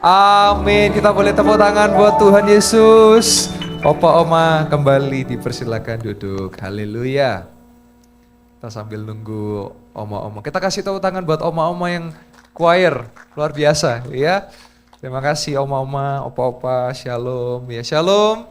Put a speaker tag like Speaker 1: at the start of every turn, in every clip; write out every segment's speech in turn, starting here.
Speaker 1: Amin. Kita boleh tepuk tangan buat Tuhan Yesus. Opa Oma kembali dipersilakan duduk. Haleluya. Kita sambil nunggu Oma-Oma. Kita kasih tepuk tangan buat Oma-Oma yang choir. Luar biasa ya. Terima kasih Oma-Oma, Opa-Opa. Shalom. Ya shalom.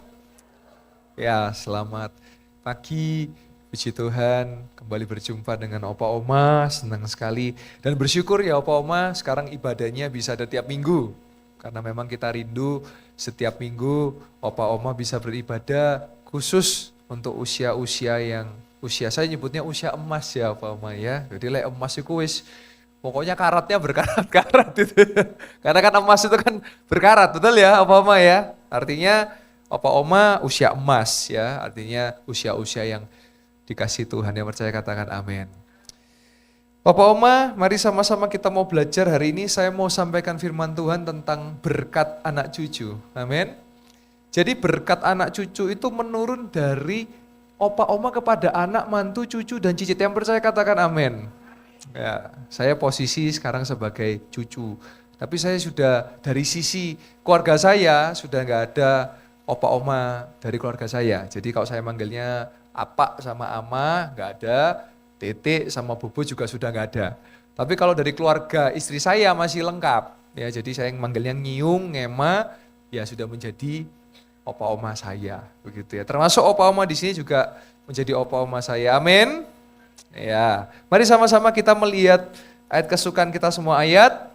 Speaker 1: Ya selamat pagi. Puji Tuhan, kembali berjumpa dengan Opa Oma, senang sekali. Dan bersyukur ya Opa Oma, sekarang ibadahnya bisa ada tiap minggu. Karena memang kita rindu setiap minggu Opa Oma bisa beribadah khusus untuk usia-usia yang, usia saya nyebutnya usia emas ya Opa Oma ya. Jadi emas itu wis, pokoknya karatnya berkarat-karat itu. Karena kan emas itu kan berkarat, betul ya Opa Oma ya. Artinya Opa Oma usia emas ya, artinya usia-usia yang dikasih Tuhan, yang percaya katakan amin. Bapak Oma, mari sama-sama kita mau belajar hari ini. Saya mau sampaikan firman Tuhan tentang berkat anak cucu. Amin. Jadi berkat anak cucu itu menurun dari Opa Oma kepada anak, mantu, cucu, dan cicit. Yang percaya katakan amin. Ya, saya posisi sekarang sebagai cucu. Tapi saya sudah dari sisi keluarga saya sudah nggak ada Opa Oma dari keluarga saya. Jadi kalau saya manggilnya Apa sama Ama nggak ada, Tete sama Bobo juga sudah nggak ada. Tapi kalau dari keluarga istri saya masih lengkap. Ya, jadi saya yang manggilnya Ngiung, Ngema, ya sudah menjadi Opa Oma saya, begitu ya. Termasuk Opa Oma di sini juga menjadi Opa Oma saya. Amin. Ya, mari sama-sama kita melihat ayat kesukaan kita semua, ayat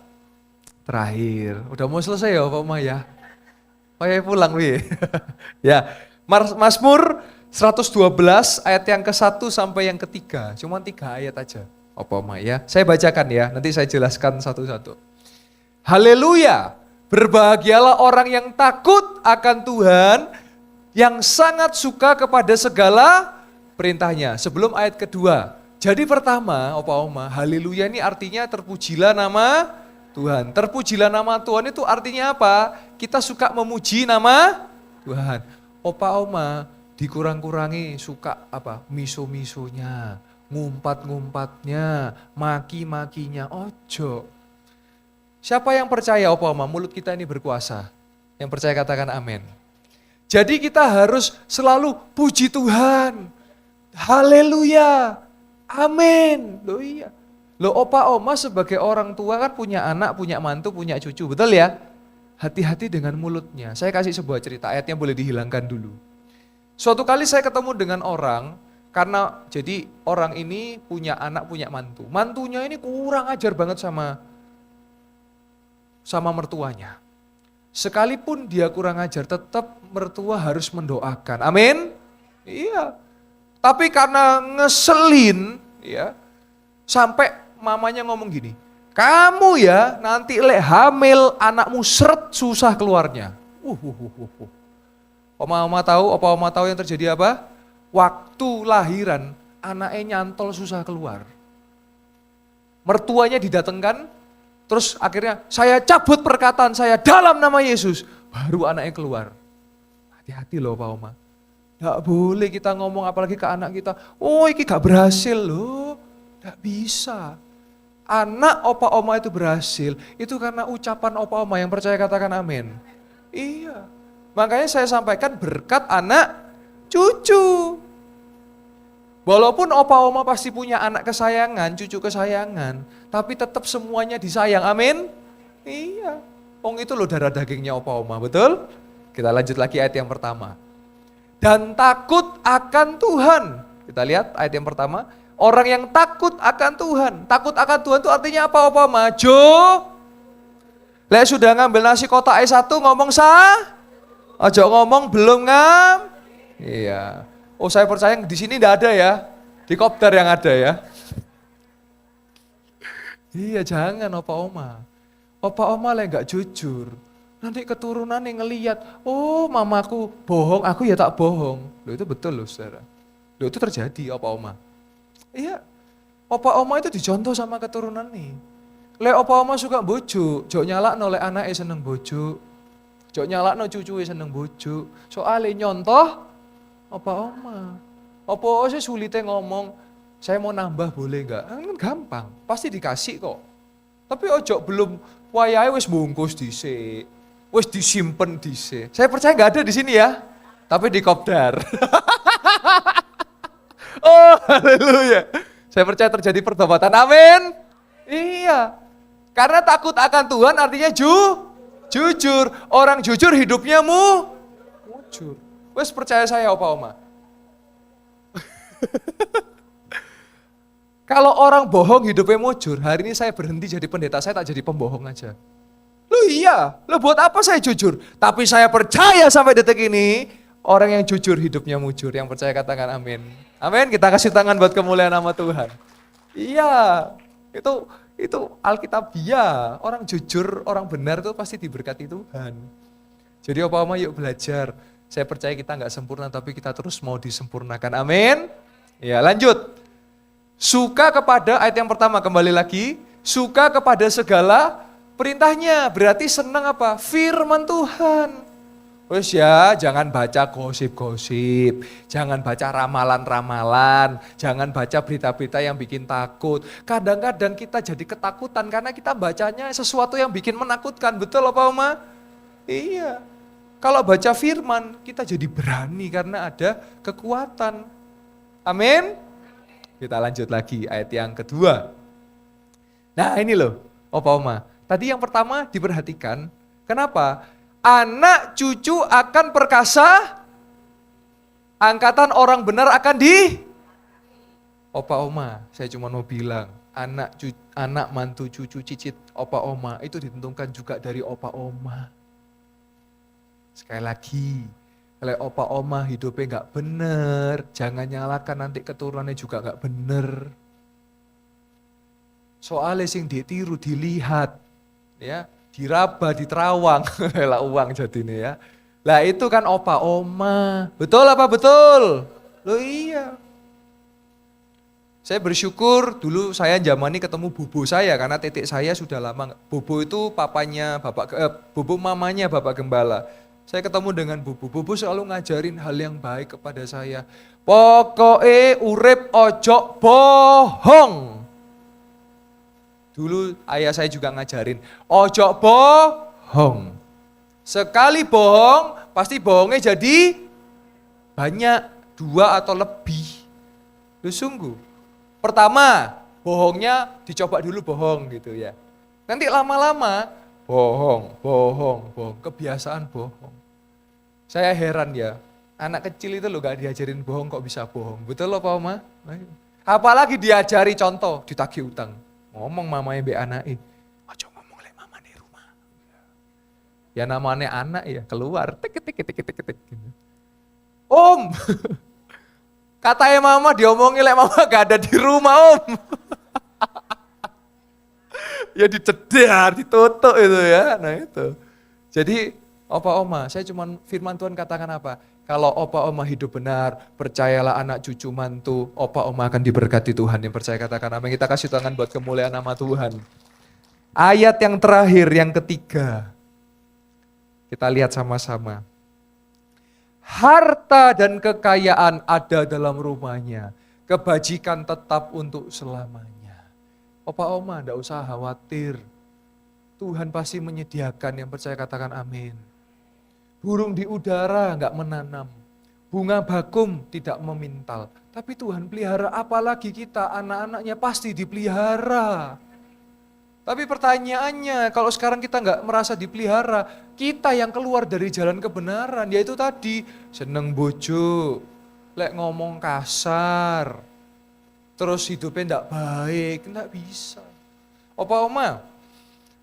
Speaker 1: terakhir. Udah mau selesai ya Opa Oma ya? Oh ya pulang Wi. Ya, Mazmur 112 ayat yang ke-1 sampai yang ke-3. Cuma 3 ayat aja. Opa Oma ya. Saya bacakan ya, nanti saya jelaskan satu-satu. Haleluya. Berbahagialah orang yang takut akan Tuhan, yang sangat suka kepada segala perintahnya. Sebelum ayat kedua. Jadi pertama, Opa Oma, haleluya ini artinya terpujilah nama Tuhan. Terpujilah nama Tuhan itu artinya apa? Kita suka memuji nama Tuhan. Opa Oma, dikurang-kurangi suka apa? Miso-misonya, ngumpat-ngumpatnya, maki-makinya. Ojo. Siapa yang percaya Opa Oma? Mulut kita ini berkuasa. Yang percaya katakan amin. Jadi kita harus selalu puji Tuhan. Haleluya. Amin. Loh iya. Loh Opa Oma sebagai orang tua kan punya anak, punya mantu, punya cucu. Betul ya? Hati-hati dengan mulutnya. Saya kasih sebuah cerita, ayatnya boleh dihilangkan dulu. Suatu kali saya ketemu dengan orang, karena jadi orang ini punya anak, punya mantu. Mantunya ini kurang ajar banget sama mertuanya. Sekalipun dia kurang ajar, tetap mertua harus mendoakan. Amin? Iya. Tapi karena ngeselin, ya, sampai mamanya ngomong gini, kamu ya nanti hamil anakmu seret susah keluarnya. Opa Oma tahu yang terjadi apa? Waktu lahiran anaknya nyantol susah keluar. Mertuanya didatengkan, terus akhirnya saya cabut perkataan saya dalam nama Yesus. Baru anaknya keluar. Hati-hati loh Pak Oma. Gak boleh kita ngomong apalagi ke anak kita, oh ini gak berhasil loh. Gak bisa. Anak Opa Oma itu berhasil, itu karena ucapan Opa Oma, yang percaya katakan amin. Iya. Makanya saya sampaikan berkat anak cucu. Walaupun Opa Oma pasti punya anak kesayangan, cucu kesayangan, tapi tetap semuanya disayang, amin? Iya. Itu loh darah dagingnya Opa Oma, betul? Kita lanjut lagi ayat yang pertama. Dan takut akan Tuhan. Kita lihat ayat yang pertama. Orang yang takut akan Tuhan. Takut akan Tuhan itu artinya apa Opa Oma? Sudah ngambil nasi kotak S1 ngomong Ojo ngomong belum ngam. Iya. Oh saya percaya di sini tidak ada ya. Di kopdar yang ada ya. Iya jangan Opa Oma. Opa Oma lah gak jujur. Nanti keturunan yang ngeliat. Oh mamaku bohong, aku ya tak bohong. Loh itu betul loh saudara. Loh itu terjadi Opa Oma. Iya. Opa Oma itu dicontoh sama keturunan nih. Opa Oma suka bojo. Jok nyalak nolek anaknya seneng bojo. Jok nyalak no cucunya seneng bojo. Soalnya nyontoh Opa Oma. Opa Oma sih sulitnya ngomong, saya mau nambah boleh enggak? Kan gampang, pasti dikasih kok. Tapi ojo belum wayahe wis bungkus dhisik. Wis disimpen dhisik. Saya percaya nggak ada di sini ya. Tapi di kopdar. Oh, haleluya. Saya percaya terjadi pertobatan. Amin. Iya. Karena takut akan Tuhan artinya jujur. Orang jujur hidupnya mujur. Wes percaya saya opa oma. Kalau orang bohong hidupnya mujur, hari ini saya berhenti jadi pendeta, saya tak jadi pembohong aja. Loh iya, loh buat apa saya jujur? Tapi saya percaya sampai detik ini, orang yang jujur hidupnya mujur. Yang percaya katakan amin. Amin, kita kasih tangan buat kemuliaan nama Tuhan. Iya, itu Alkitabiah. Orang jujur, orang benar itu pasti diberkati Tuhan. Jadi apa-apa yuk belajar. Saya percaya kita nggak sempurna, tapi kita terus mau disempurnakan. Amin. Ya lanjut. Suka kepada, ayat yang pertama kembali lagi. Suka kepada segala perintahnya. Berarti senang apa? Firman Tuhan. Wes ya, jangan baca gosip-gosip, jangan baca ramalan-ramalan, jangan baca berita-berita yang bikin takut. Kadang-kadang kita jadi ketakutan karena kita bacanya sesuatu yang bikin menakutkan. Betul apa Oma? Iya. Kalau baca firman, kita jadi berani karena ada kekuatan. Amin. Kita lanjut lagi ayat yang kedua. Nah ini loh, Opa Oma. Tadi yang pertama diperhatikan, kenapa? Anak cucu akan perkasa, angkatan orang benar akan di. Opa Oma, saya cuma mau bilang, anak mantu cucu cicit Opa Oma itu ditentukan juga dari Opa Oma. Sekali lagi, kalau Opa Oma hidupnya nggak bener, jangan nyalakan nanti keturunannya juga nggak bener. Soalnya sing ditiru dilihat, ya. Diraba, diterawang, lah uang jadinya ya. Lah itu kan Opa Oma. Betul apa betul? Loh iya. Saya bersyukur dulu saya zamani ketemu bubu saya karena titik saya sudah lama. Bubu itu papanya bubu mamanya Bapak Gembala. Saya ketemu dengan bubu. Bubu selalu ngajarin hal yang baik kepada saya. Pokoknya urip ojo bohong. Dulu ayah saya juga ngajarin, ojo bohong. Sekali bohong, pasti bohongnya jadi banyak, 2 atau lebih. Lu sungguh. Pertama, bohongnya dicoba dulu bohong gitu ya. Nanti lama-lama, bohong, kebiasaan bohong. Saya heran ya, anak kecil itu lo gak diajarin bohong kok bisa bohong. Betul loh Pak Oma? Apalagi diajari contoh, ditagih utang. Ngomong mamanya be anake, ojo ngomong lek mama di rumah. Ya namanya anak ya keluar, tik. Om, katanya mama diomongin lek mama gak ada di rumah om. Ya dicedar, ditutup itu ya, nah itu. Jadi Opa Oma, saya cuma firman Tuhan katakan apa? Kalau Opa Oma hidup benar, percayalah anak cucu mantu, Opa Oma akan diberkati Tuhan. Yang percaya katakan amin. Kita kasih tangan buat kemuliaan nama Tuhan. Ayat yang terakhir, yang ketiga. Kita lihat sama-sama. Harta dan kekayaan ada dalam rumahnya. Kebajikan tetap untuk selamanya. Opa Oma enggak usah khawatir. Tuhan pasti menyediakan, yang percaya katakan amin. Burung di udara enggak menanam, bunga bakum tidak memintal. Tapi Tuhan pelihara, apalagi kita anak-anaknya pasti dipelihara. Tapi pertanyaannya, kalau sekarang kita enggak merasa dipelihara, kita yang keluar dari jalan kebenaran, yaitu tadi, seneng bojo, lek ngomong kasar, terus hidupnya enggak baik, enggak bisa. Opa Oma,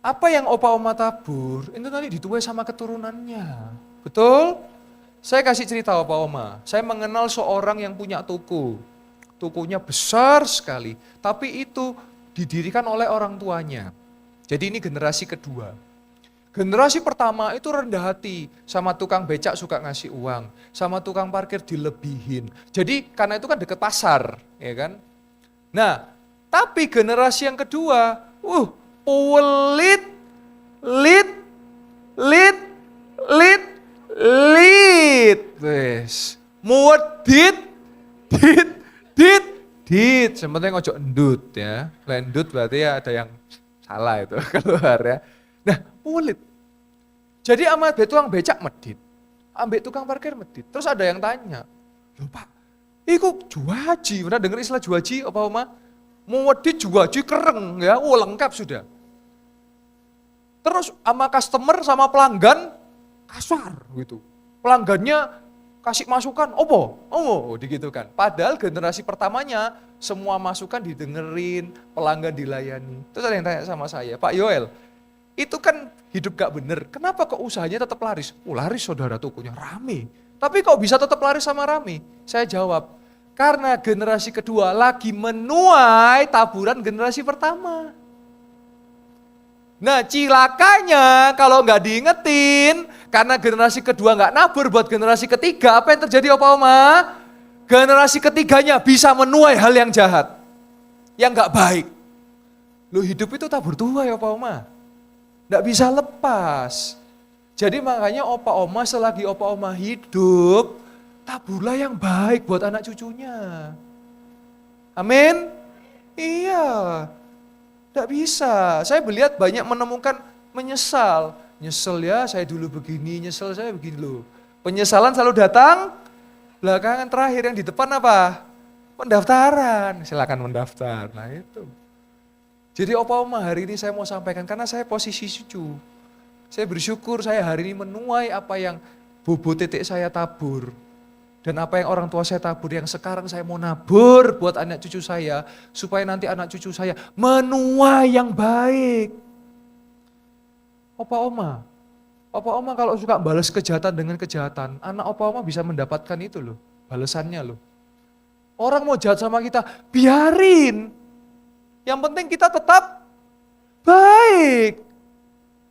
Speaker 1: apa yang Opa Oma tabur, itu nanti dituai sama keturunannya. Betul? Saya kasih cerita Opa Oma. Saya mengenal seorang yang punya toko. Tokonya besar sekali. Tapi itu didirikan oleh orang tuanya. Jadi ini generasi kedua. Generasi pertama itu rendah hati. Sama tukang becak suka ngasih uang. Sama tukang parkir dilebihin. Jadi karena itu kan deket pasar. Ya kan? Nah, tapi generasi yang kedua, pelit, lit, wes, muat, dit, sebenarnya ngojok endut ya, endut berarti ya ada yang salah itu keluar ya. Nah, ulit. Jadi sama tukang becak medit, ambek tukang parkir medit. Terus ada yang tanya, loh Pak, iku juaji, pernah dengar istilah juaji apa Oma? Mau wedit juaji kereng ya, lengkap sudah. Terus sama customer sama pelanggan kasar gitu. Pelanggannya kasih masukan, gitu kan. Padahal generasi pertamanya semua masukan didengerin, pelanggan dilayani. Terus ada yang tanya sama saya, Pak Yoel, itu kan hidup gak bener, kenapa kok usahanya tetap laris? Laris saudara, tokonya rame. Tapi kok bisa tetap laris sama rame? Saya jawab, karena generasi kedua lagi menuai taburan generasi pertama. Nah cilakanya kalau nggak diingetin, karena generasi kedua nggak nabur buat generasi ketiga, apa yang terjadi Opa Oma? Generasi ketiganya bisa menuai hal yang jahat, yang nggak baik. Loh hidup itu tabur tuai Opa Oma, nggak bisa lepas. Jadi makanya Opa Oma selagi Opa Oma hidup, taburlah yang baik buat anak cucunya. Amin? Iya. Tidak bisa. Saya melihat banyak menemukan menyesal. Nyesel ya saya dulu begini, nyesel saya begini loh. Penyesalan selalu datang belakangan, terakhir yang di depan apa? Pendaftaran. Silakan mendaftar. Nah itu. Jadi Opa Oma hari ini saya mau sampaikan karena saya posisi cucu. Saya bersyukur saya hari ini menuai apa yang bobo titik saya tabur. Dan apa yang orang tua saya tabur, yang sekarang saya mau nabur buat anak cucu saya, supaya nanti anak cucu saya menuai yang baik. Opa Oma kalau suka balas kejahatan dengan kejahatan, anak Opa Oma bisa mendapatkan itu loh, balasannya loh. Orang mau jahat sama kita, biarin. Yang penting kita tetap baik.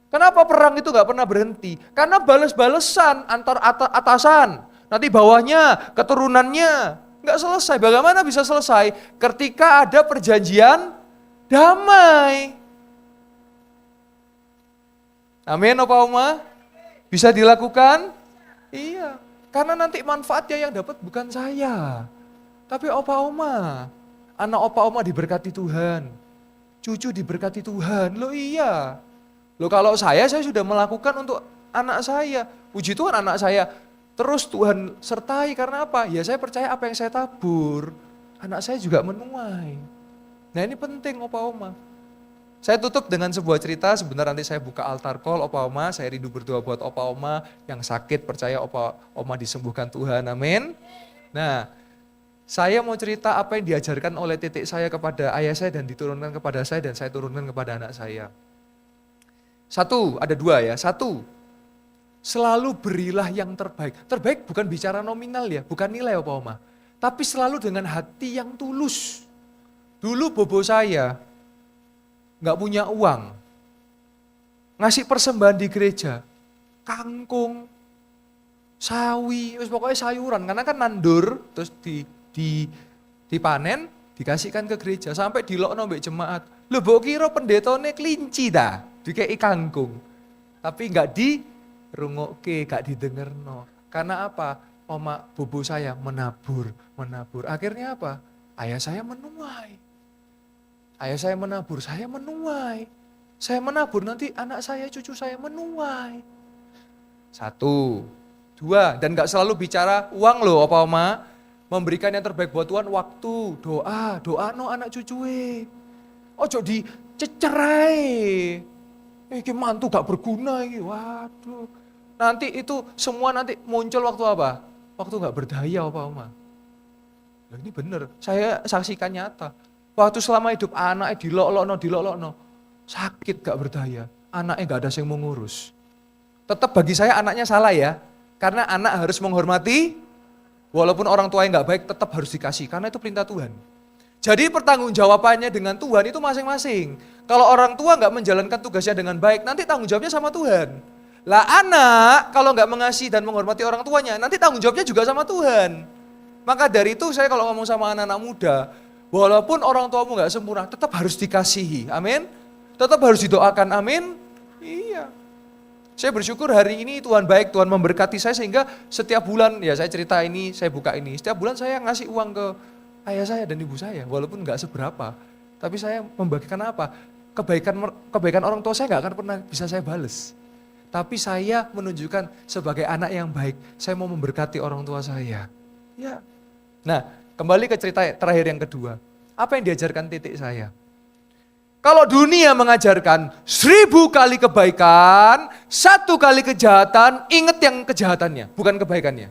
Speaker 1: Kenapa perang itu gak pernah berhenti? Karena balas-balesan antar atasan. Nanti bawahnya, keturunannya, nggak selesai. Bagaimana bisa selesai? Ketika ada perjanjian damai. Amin, Opa Oma? Bisa dilakukan? Iya, karena nanti manfaatnya yang dapat bukan saya, tapi Opa Oma. Anak Opa Oma diberkati Tuhan, cucu diberkati Tuhan. Loh iya, loh kalau saya sudah melakukan untuk anak saya. Puji Tuhan anak saya terus Tuhan sertai, karena apa? Ya saya percaya apa yang saya tabur, anak saya juga menuai. Nah ini penting Opa Oma. Saya tutup dengan sebuah cerita, sebentar nanti saya buka altar call Opa Oma, saya rindu berdoa buat Opa Oma yang sakit, percaya Opa Oma disembuhkan Tuhan, amin. Nah, saya mau cerita apa yang diajarkan oleh titik saya kepada ayah saya dan diturunkan kepada saya dan saya turunkan kepada anak saya. Satu, ada dua ya. Satu, selalu berilah yang terbaik. Terbaik bukan bicara nominal ya, bukan nilai Opa Oma. Tapi selalu dengan hati yang tulus. Dulu bobo saya nggak punya uang, ngasih persembahan di gereja, kangkung, sawi, pokoknya sayuran. Karena kan nandur, terus dipanen, dikasihkan ke gereja. Sampai dilokno mbek jemaat. Lho mbok kira pendetone kelinci dah, dikei kangkung. Tapi nggak dirungokke, gak didengerno. Karena apa? Oma bobo saya menabur. Akhirnya apa? Ayah saya menuai. Saya menuai. Saya menabur, nanti anak saya, cucu saya menuai. Satu, dua, dan gak selalu bicara uang loh Opa Oma. Memberikan yang terbaik buat Tuhan, waktu, doa no anak cucuwe. Ojo dicecerai. Iki mantu gak berguna iki. Waduh. Nanti itu semua nanti muncul waktu apa? Waktu gak berdaya Opa Oma. Nah, ini benar, saya saksikan nyata. Waktu selama hidup anaknya dilok-lokno. Sakit gak berdaya. Anaknya gak ada yang mengurus. Tetap bagi saya anaknya salah ya. Karena anak harus menghormati, walaupun orang tua yang gak baik tetap harus dikasih. Karena itu perintah Tuhan. Jadi pertanggungjawabannya dengan Tuhan itu masing-masing. Kalau orang tua gak menjalankan tugasnya dengan baik, nanti tanggung jawabnya sama Tuhan. Lah anak kalau gak mengasihi dan menghormati orang tuanya, nanti tanggung jawabnya juga sama Tuhan. Maka dari itu saya kalau ngomong sama anak-anak muda, walaupun orang tuamu gak sempurna, tetap harus dikasihi, amin. Tetap harus didoakan, amin. Iya. Saya bersyukur hari ini Tuhan baik, Tuhan memberkati saya sehingga setiap bulan, ya saya cerita ini, saya buka ini. Setiap bulan saya ngasih uang ke ayah saya dan ibu saya, walaupun gak seberapa. Tapi saya membagikan apa? kebaikan orang tua saya nggak akan pernah bisa saya bales. Tapi saya menunjukkan sebagai anak yang baik, saya mau memberkati orang tua saya. Ya. Nah, kembali ke cerita terakhir yang kedua. Apa yang diajarkan titik saya? Kalau dunia mengajarkan 1000 kali kebaikan, 1 kali kejahatan, ingat yang kejahatannya, bukan kebaikannya.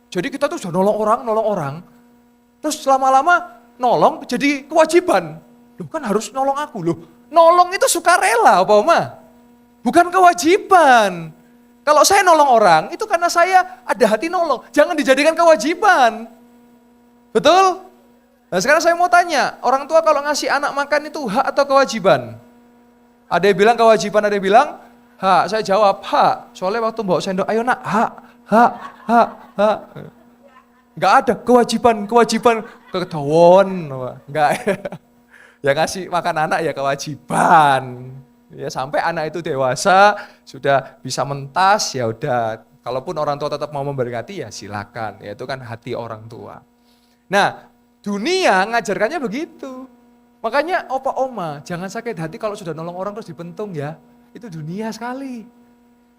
Speaker 1: Jadi kita tuh sudah nolong orang, terus lama-lama nolong jadi kewajiban. Loh kan harus nolong aku loh. Nolong itu sukarela, apa Oma? Bukan kewajiban. Kalau saya nolong orang, itu karena saya ada hati nolong. Jangan dijadikan kewajiban. Betul? Nah sekarang saya mau tanya, orang tua kalau ngasih anak makan itu hak atau kewajiban? Ada yang bilang kewajiban, ada yang bilang hak. Saya jawab hak. Soalnya waktu bawa sendok, ayo nak, hak. Enggak ada kewajiban ketawon. Enggak. Ya ngasih makan anak ya kewajiban. Ya sampai anak itu dewasa, sudah bisa mentas, ya udah. Kalaupun orang tua tetap mau memberkati ya silakan. Ya itu kan hati orang tua. Nah, dunia ngajarkannya begitu. Makanya opa oma, jangan sakit hati kalau sudah nolong orang terus dipentung ya. Itu dunia sekali.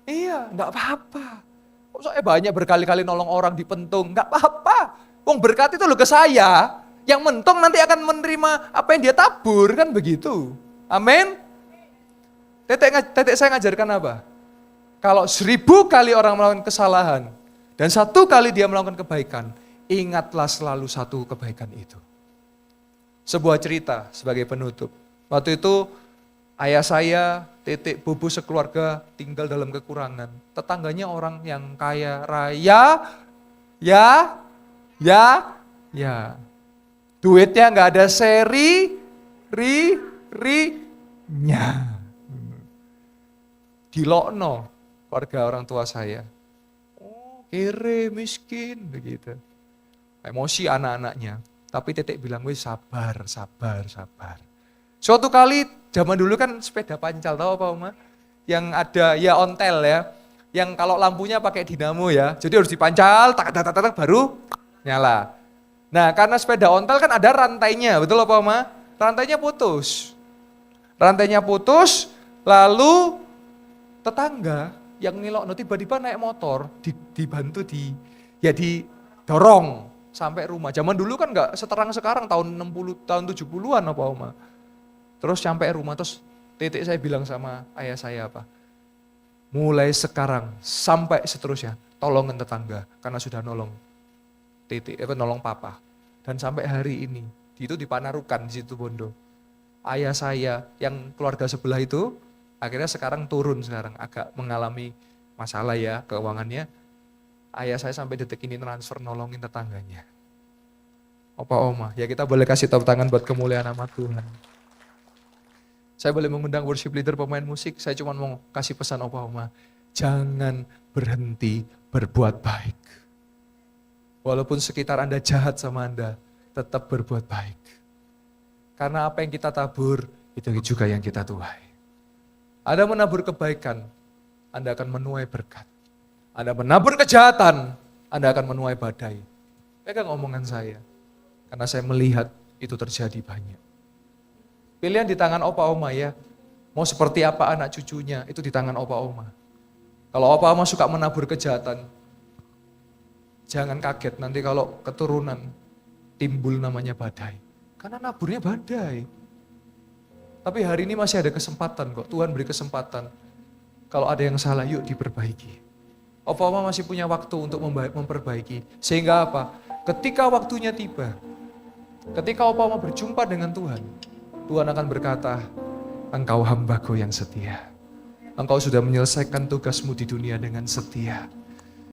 Speaker 1: Iya, enggak apa-apa. Kok saya banyak berkali-kali nolong orang dipentung, enggak apa-apa. Wong berkat itu lo ke saya, yang mentung nanti akan menerima apa yang dia tabur, kan begitu. Amin. Tetek saya ngajarkan apa? Kalau 1000 kali orang melakukan kesalahan dan 1 kali dia melakukan kebaikan, ingatlah selalu 1 kebaikan itu. Sebuah cerita sebagai penutup. Waktu itu ayah saya, Tetek, Bobo sekeluarga tinggal dalam kekurangan. Tetangganya orang yang kaya raya, ya. Duitnya nggak ada nya. Dilokno keluarga orang tua saya. Oh, kere, miskin, begitu. Emosi anak-anaknya. Tapi Tetek bilang, weh sabar. Suatu kali, zaman dulu kan sepeda pancal, tahu apa Oma? Yang ada, ya ontel ya. Yang kalau lampunya pakai dinamo ya. Jadi harus dipancal, tak baru nyala. Nah karena sepeda ontel kan ada rantainya, betul apa Oma? Rantainya putus, lalu tetangga yang ngelokno tiba-tiba naik motor, dibantu didorong sampai rumah. Zaman dulu kan enggak seterang sekarang, tahun 60, tahun 70-an apa Oma. Terus sampai rumah, terus Tetek saya bilang sama ayah saya apa? Mulai sekarang sampai seterusnya, tolongin tetangga karena sudah nolong Tetek, nolong papa. Dan sampai hari ini, itu di Panarukan di situ Bondo. Ayah saya yang keluarga sebelah itu akhirnya sekarang turun agak mengalami masalah ya keuangannya. Ayah saya sampai detik ini transfer nolongin tetangganya. Opa oma, ya kita boleh kasih tepuk tangan buat kemuliaan nama Tuhan. Saya boleh mengundang worship leader, pemain musik, saya cuma mau kasih pesan opa oma. Jangan berhenti berbuat baik. Walaupun sekitar Anda jahat sama Anda, tetap berbuat baik. Karena apa yang kita tabur, itu juga yang kita tuai. Anda menabur kebaikan, Anda akan menuai berkat. Anda menabur kejahatan, Anda akan menuai badai. Pegang omongan saya, karena saya melihat itu terjadi banyak. Pilihan di tangan opa oma ya, mau seperti apa anak cucunya, itu di tangan opa oma. Kalau opa oma suka menabur kejahatan, jangan kaget nanti kalau keturunan timbul namanya badai. Karena naburnya badai. Tapi hari ini masih ada kesempatan kok, Tuhan beri kesempatan. Kalau ada yang salah, yuk diperbaiki. Opa oma masih punya waktu untuk memperbaiki. Sehingga apa? Ketika waktunya tiba, ketika opa oma berjumpa dengan Tuhan, Tuhan akan berkata, engkau hambaku yang setia. Engkau sudah menyelesaikan tugasmu di dunia dengan setia.